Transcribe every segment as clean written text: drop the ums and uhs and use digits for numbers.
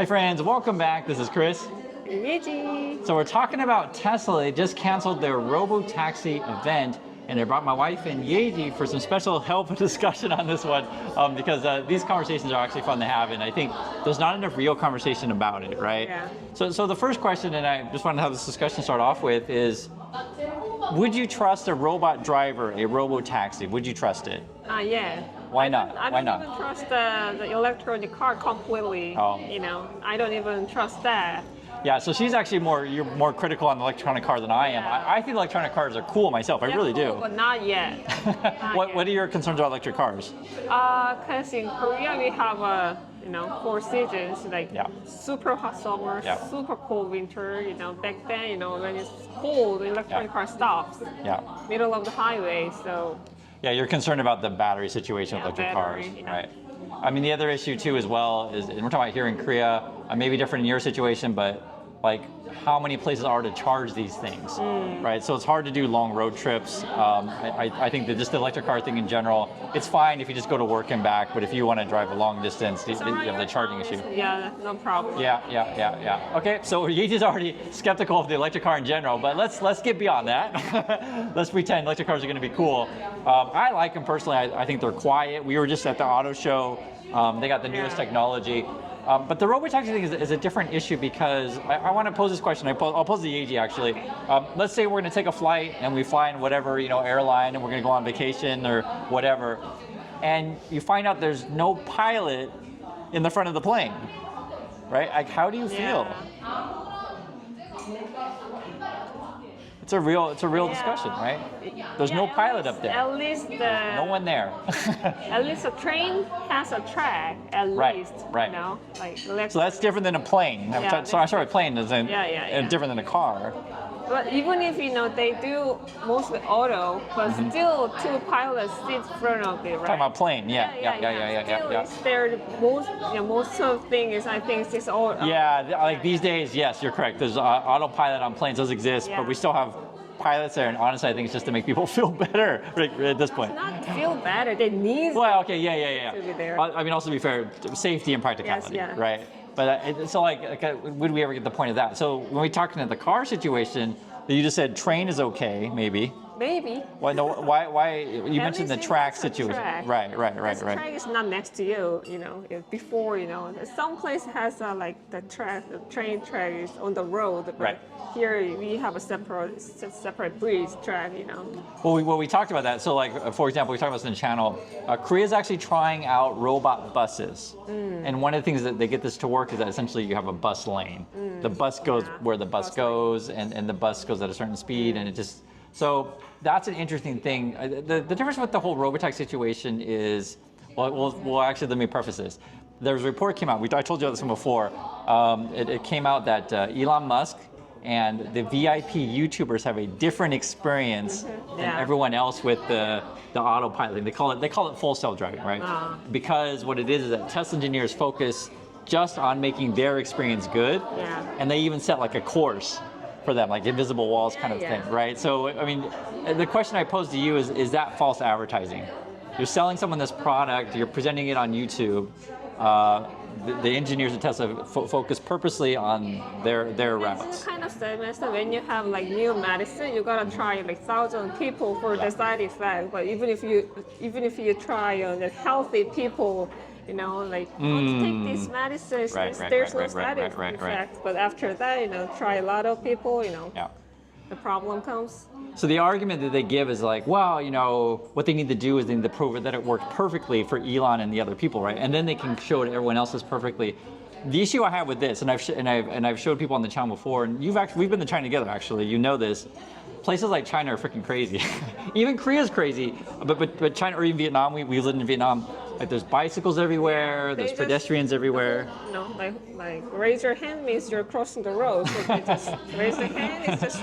Hi friends, welcome back. This is Chris. Yeji. So we're talking about Tesla. They just canceled their Robotaxi event, and I brought my wife and Yeji for some special help and discussion on this one because these conversations are actually fun to have, and I think there's not enough real conversation about it, right? Yeah. So the first question, and I just wanted to have this discussion start off with, is would you trust a robot driver, a robo-taxi? Would you trust it? Yeah. Why not? I Why don't not? even trust the electronic car completely. Oh. You know, I don't even trust that. Yeah, so she's actually you're more critical on the electronic car than I am. Yeah. I think electronic cars are cool myself. I They're really cool, do. But not yet. What are your concerns about electric cars? Because in Korea we have four seasons, like Yeah. super hot summer, Yeah. super cold winter. You know, back then, when it's cold, the electronic car stops. Yeah. Middle of the highway, so. Yeah, you're concerned about the battery situation with Yeah, electric battery, cars, yeah. right? I mean, the other issue too as well is, and we're talking about here in Korea, maybe different in your situation, but like how many places are to charge these things, right? So it's hard to do long road trips. I think that just the electric car thing in general, it's fine if you just go to work and back, but if you want to drive a long distance, you have the charging issue. Yeah, no problem. Yeah. Okay, so Yeji's already skeptical of the electric car in general, but let's get beyond that. Let's pretend electric cars are going to be cool. I like them personally. I think they're quiet. We were just at the auto show. They got the newest technology. But the robotaxi thing is a different issue because I want to pose this question. I'll pose the Yeji actually. Let's say we're going to take a flight and we fly in whatever airline and we're going to go on vacation or whatever, and you find out there's no pilot in the front of the plane, right? Like, how do you feel? It's a real discussion, right? There's no pilot up there. At least no one there. At least a train has a track. At least, right. So that's different than a plane. Yeah, Sorry, plane isn't different than a car. But even if they do mostly auto, but still two pilots sit in front of it, right? Talking about plane, yeah. Still, most of things I think is all. Yeah, like these days, yes, you're correct. There's autopilot on planes, does exist, but we still have pilots there, and honestly, I think it's just to make people feel better at this point. It's not feel better. They need. Well, okay, yeah. To be there. I mean, also to be fair, safety and practicality, right? But so would we ever get the point of that? So when we talked into the car situation, you just said train is okay, maybe. Maybe. Why? No. Why? You mentioned the track situation. Track. Right. The track is not next to you. Before some place has the train track is on the road. But right. Here we have a separate bridge track. Well, we talked about that. So, for example, we talked about this in the channel. Korea is actually trying out robot buses, and one of the things that they get this to work is that essentially you have a bus lane. The bus goes where the bus goes, and the bus goes at a certain speed, and it just. So that's an interesting thing. The difference with the whole Robotaxi situation is, well, actually, let me preface this. There's a report came out. I told you this one before. It came out that Elon Musk and the VIP YouTubers have a different experience than everyone else with the autopilot. They call it full self-driving, right? Because what it is that Tesla engineers focus just on making their experience good, and they even set a course for them, like invisible walls kind of thing, right? So, I mean, the question I pose to you is that false advertising? You're selling someone this product, you're presenting it on YouTube. The engineers at Tesla focus purposely on their routes. It's kind of statement. So when you have new medicine, you gotta try 1,000 people for the side effect. But even if you try on the healthy people, don't take these medicines. There's no side effects. But after that, try a lot of people. The problem comes. So the argument that they give is what they need to do is they need to prove that it worked perfectly for Elon and the other people, right? And then they can show it to everyone else perfectly. The issue I have with this, and I've showed people on the channel before, and we've been to China together actually. You know this. Places like China are freaking crazy. Even Korea's crazy, but China or even Vietnam. We lived in Vietnam. There's bicycles everywhere. There's pedestrians everywhere. Raise your hand means you're crossing the road. So they just raise the hand. It's just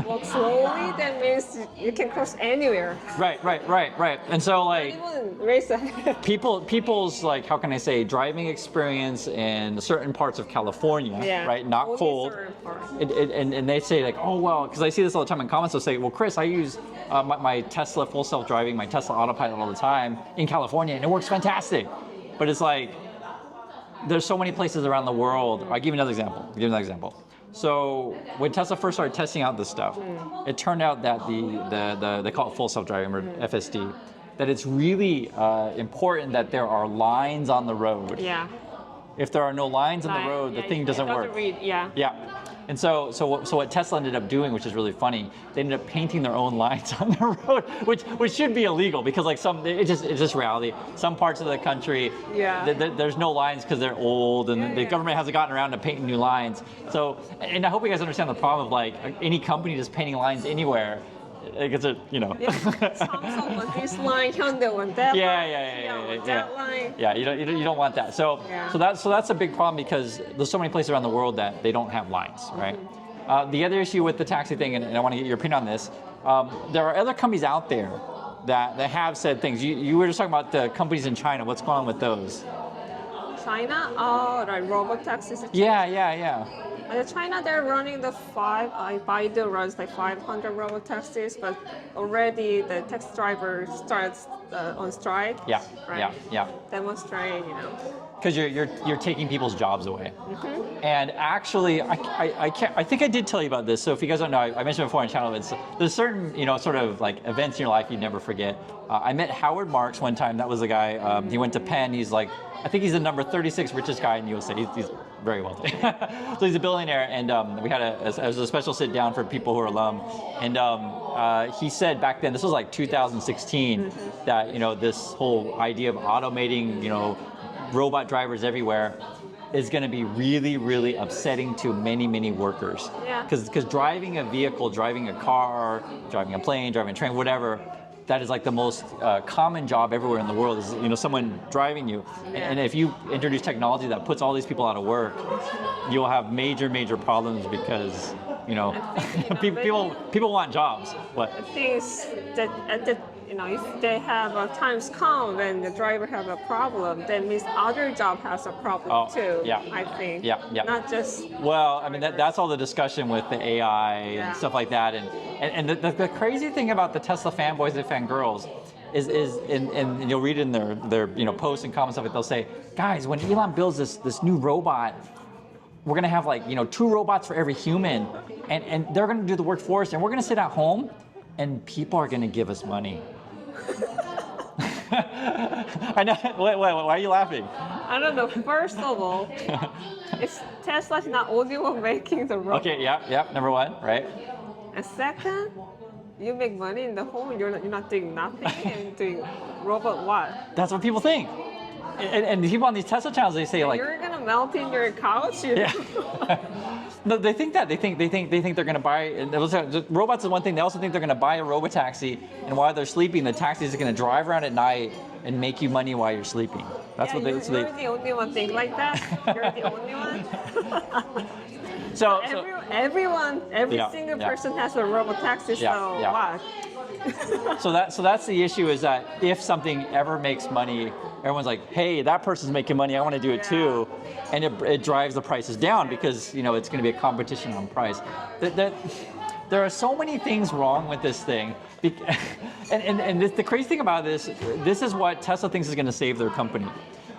walk slowly. That means you can cross anywhere. Right. And so even raise the hand. people's how can I say, driving experience in certain parts of California, right? Not only cold. And they say oh well, because I see this all the time in comments. They'll say, well, Chris, I use my Tesla full self-driving, my Tesla autopilot all the time in California, and it works fantastic. But it's there's so many places around the world. I'll give you another example. So when Tesla first started testing out this stuff, it turned out that they call it full self-driving or FSD, that it's really important that there are lines on the road. Yeah. If there are no lines on the road, the thing doesn't work. Yeah. Yeah. And so what Tesla ended up doing, which is really funny, they ended up painting their own lines on the road, which should be illegal because like it's just reality. Some parts of the country, there's no lines because they're old and the government hasn't gotten around to painting new lines. So, and I hope you guys understand the problem of like any company just painting lines anywhere. Like it's Samsung want this line, Hyundai want that line. That line. Yeah, you don't want that. So that's a big problem because there's so many places around the world that they don't have lines, right? The other issue with the taxi thing, and I want to get your opinion on this, there are other companies out there that have said things. You were just talking about the companies in China. What's going on with those? China? Oh, right, robotaxis. Yeah. In China, they're running Baidu runs like 500 robotaxis, but already the taxi driver starts on strike. Yeah. Demonstrating, Because you're taking people's jobs away. And actually, I think I did tell you about this. So if you guys don't know, I mentioned before on the channel, there's certain sort of like events in your life you never forget. I met Howard Marks one time. That was the guy. He went to Penn. He's like, I think he's the number 36 richest guy in the USA. He's very wealthy. So he's a billionaire, and we had a special sit down for people who are alum. And he said back then, this was like 2016, that this whole idea of automating, robot drivers everywhere is going to be really, really upsetting to many, many workers. Yeah. Because driving a vehicle, driving a car, driving a plane, driving a train, whatever, that is like the most common job everywhere in the world is someone driving you. And if you introduce technology that puts all these people out of work, you'll have major, major problems because people want jobs. What? I think that if they have times come when the driver have a problem, that means other job has a problem too. Yeah. I think. Yeah. Not just. Well, I mean that's all the discussion with the AI and stuff like that, and the crazy thing about the Tesla fanboys and fangirls is and you'll read it in their posts and comments of it. They'll say, guys, when Elon builds this new robot, we're gonna have like 2 robots for every human, and they're gonna do the work for us, and we're gonna sit at home, and people are gonna give us money. I know. Wait, why are you laughing? I don't know. First of all, Tesla's not only one making the robot. Okay. Yeah. Number one, right? And second, you make money in the home. You're not doing nothing and doing robot what? That's what people think. And people on these Tesla channels, they say like you're gonna melt in your couch. Yeah. No, they think that they think they're gonna buy. Robots is one thing. They also think they're gonna buy a robotaxi, and while they're sleeping, the taxi is gonna drive around at night and make you money while you're sleeping. That's what they. You're the only one think like that. You're the only one. Every single person has a robotaxi. So what? So that's the issue, is that if something ever makes money, everyone's like, hey, that person's making money, I want to do it too, and it drives the prices down because it's going to be a competition on price. There are so many things wrong with this thing, and the crazy thing about this is what Tesla thinks is going to save their company.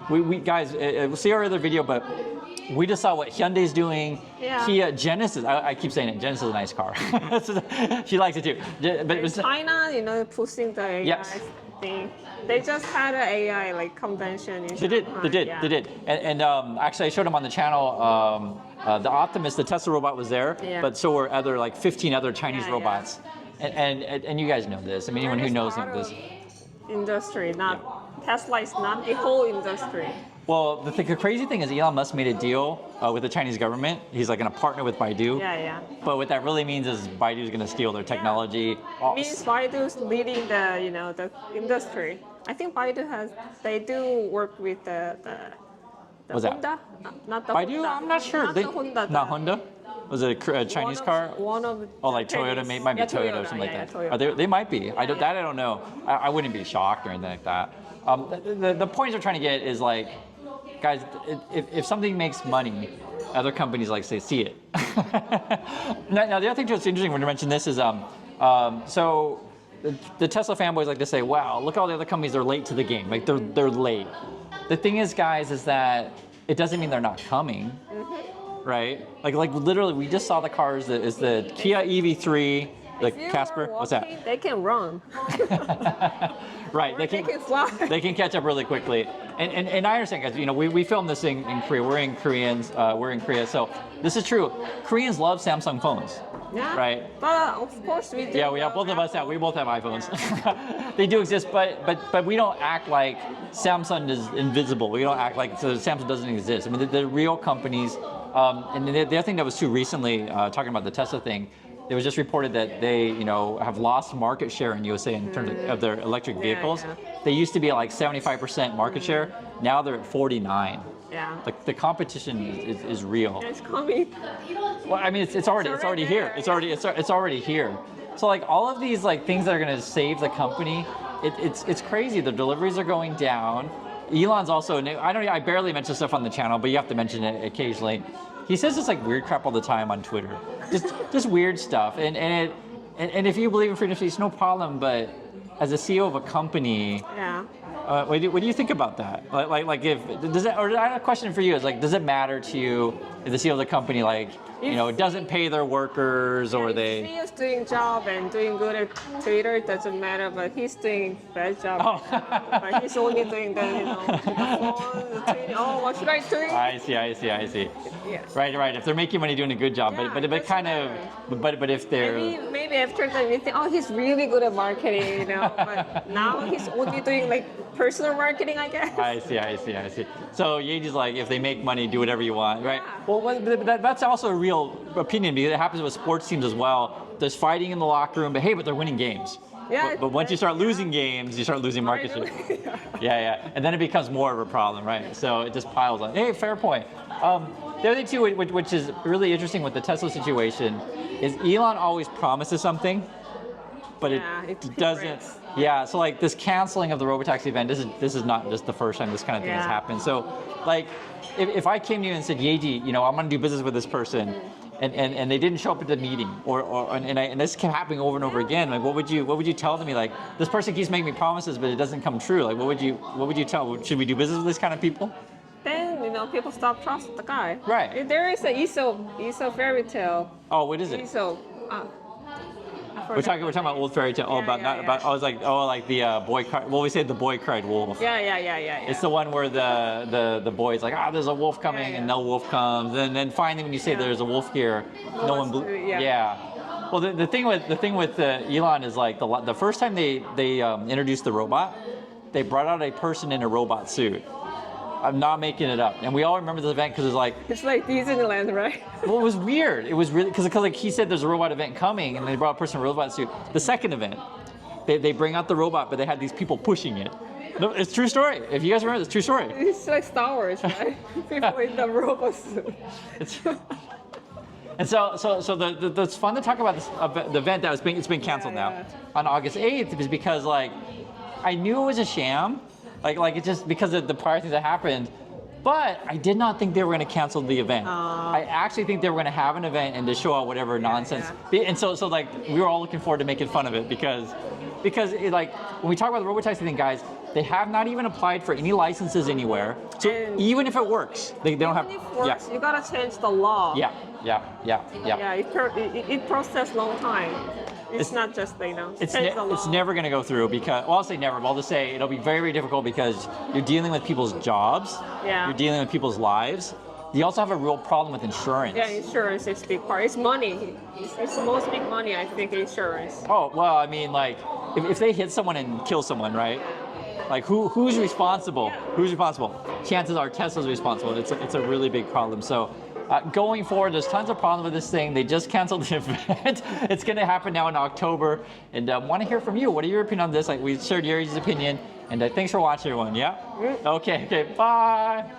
We guys, we'll see our other video, but we just saw what Hyundai's doing. Yeah. Kia, Genesis. I keep saying it. Genesis is a nice car. She likes it too. But it was China, pushing the AI thing. They just had an AI convention. They did. And actually, I showed them on the channel. The Optimus, the Tesla robot, was there, but so were other 15 other Chinese robots. And you guys know this. I mean, anyone who knows this. Industry, Tesla is not the whole industry. Well, the crazy thing is Elon Musk made a deal with the Chinese government. He's going to partner with Baidu. Yeah. But what that really means is Baidu is going to steal their technology. It means Baidu's leading the industry. I think they do work with the What's Honda. Not the Baidu? Honda. I'm not sure. Not the Honda. Not Honda? Was it a Chinese car? One of like Toyota, might be Toyota or something like that. Toyota. They might be. I don't know. I wouldn't be shocked or anything like that. The point they're trying to get is guys, if something makes money, other companies see it. Now the other thing that's interesting when you mention this is so the Tesla fanboys like to say, wow, look at all the other companies, they're late to the game. They're late. The thing is, guys, is that it doesn't mean they're not coming, right? Like literally, we just saw the cars. Is the Kia EV3, the If you are Casper? What's that? walking, They can run. Right, They can fly. they can catch up really quickly. And I understand, guys. You know, we filmed this in Korea. We're in Korea, so this is true. Koreans love Samsung phones. Yeah. Right. But of course we do. Yeah, we have both of us. We both have iPhones. They do exist, but we don't act like Samsung is invisible. We don't act like Samsung doesn't exist. I mean, they're real companies. And the other thing that was true recently, talking about the Tesla thing, it was just reported that they, have lost market share in USA in terms of their electric vehicles. Yeah. They used to be at like 75% market share. Now they're at 49. Yeah. Like the competition is real. It's coming. Well, I mean, it's already here. It's already here. So like all of these like things that are going to save the company, it's crazy. The deliveries are going down. Elon's also, I barely mention stuff on the channel, but you have to mention it occasionally. He says this like weird crap all the time on Twitter, just weird stuff. And if you believe in freedom of speech, no problem. But as a CEO of a company, Yeah. what do you think about that? Like if does it, or I have a question for you. Is like, does it matter to you if the CEO of the company doesn't pay their workers or they? If he is doing job and doing good at Twitter, it doesn't matter. But he's doing bad job. Oh. But he's only doing the the phone, the tweeting. Oh, what should I do? I see. Yes. Right. If they're making money doing a good job, Yeah, but it kind of, doesn't but if they're. Maybe after that we think, oh, he's really good at marketing, But now he's only doing like personal marketing, I guess. I see. So Yeji's like, if they make money, do whatever you want, right? Yeah. Well, that's also a real opinion because it happens with sports teams as well. There's fighting in the locker room, but hey, they're winning games. Yeah. But once you start losing games, you start losing market share. Yeah. And then it becomes more of a problem, right? So it just piles on. Hey, fair point. The other thing too, which is really interesting with the Tesla situation, is Elon always promises something, but it doesn't. breaks. Yeah, so like this canceling of the Robotaxi event, this is not just the first time this kind of thing has happened. So like if I came to you and said, Yeji, I'm gonna do business with this person, and they didn't show up at the meeting, and this kept happening over and over again, like what would you tell them? Like, this person keeps making me promises, but it doesn't come true. Like what would you tell? Should we do business with this kind of people? Then people stop trusting the guy. Right. There is a ESO fairy tale. Oh, what is it? ESO. We're talking about old fairy tale. About. I was like, like the boy cried. Well, we say the boy cried wolf. Yeah. It's the one where the boy's like, there's a wolf coming, and no wolf comes, and then finally when you say there's a wolf here, no one. Well, the thing with Elon is like the first time they introduced the robot, they brought out a person in a robot suit. I'm not making it up. And we all remember this event because it's like Disneyland, right? Well, it was weird. It was really because like he said there's a robot event coming, and they brought a person in a robot suit. The second event, they bring out the robot, but they had these people pushing it. No, it's a true story. If you guys remember, it's a true story. It's like Star Wars, right? People in the robot suit. And so it's fun to talk about this the event that it's been canceled now on August 8th is because like I knew it was a sham. Like it's just because of the prior things that happened, but I did not think they were going to cancel the event. I actually think they were going to have an event and to show out whatever nonsense. And so like we were all looking forward to making fun of it because like when we talk about the Robotaxi thing, guys, they have not even applied for any licenses anywhere. So even if it works, they don't have. Even if it works, you gotta change the law. Yeah. Yeah, it processed long time. It's not just it's never going to go through because I'll say never, but I'll just say it'll be very, very difficult because you're dealing with people's jobs. Yeah. You're dealing with people's lives. You also have a real problem with insurance. Yeah, insurance is a big part. It's money. It's the most big money, I think, insurance. Oh well, I mean, like if they hit someone and kill someone, right? Like who's responsible? Who's responsible? Chances are Tesla's responsible. It's a really big problem. So. Going forward, there's tons of problems with this thing. They just canceled the event. It's going to happen now in October. And want to hear from you. What are your opinion on this? Like we shared Yuri's opinion. And thanks for watching, everyone. Yeah? Okay. Bye.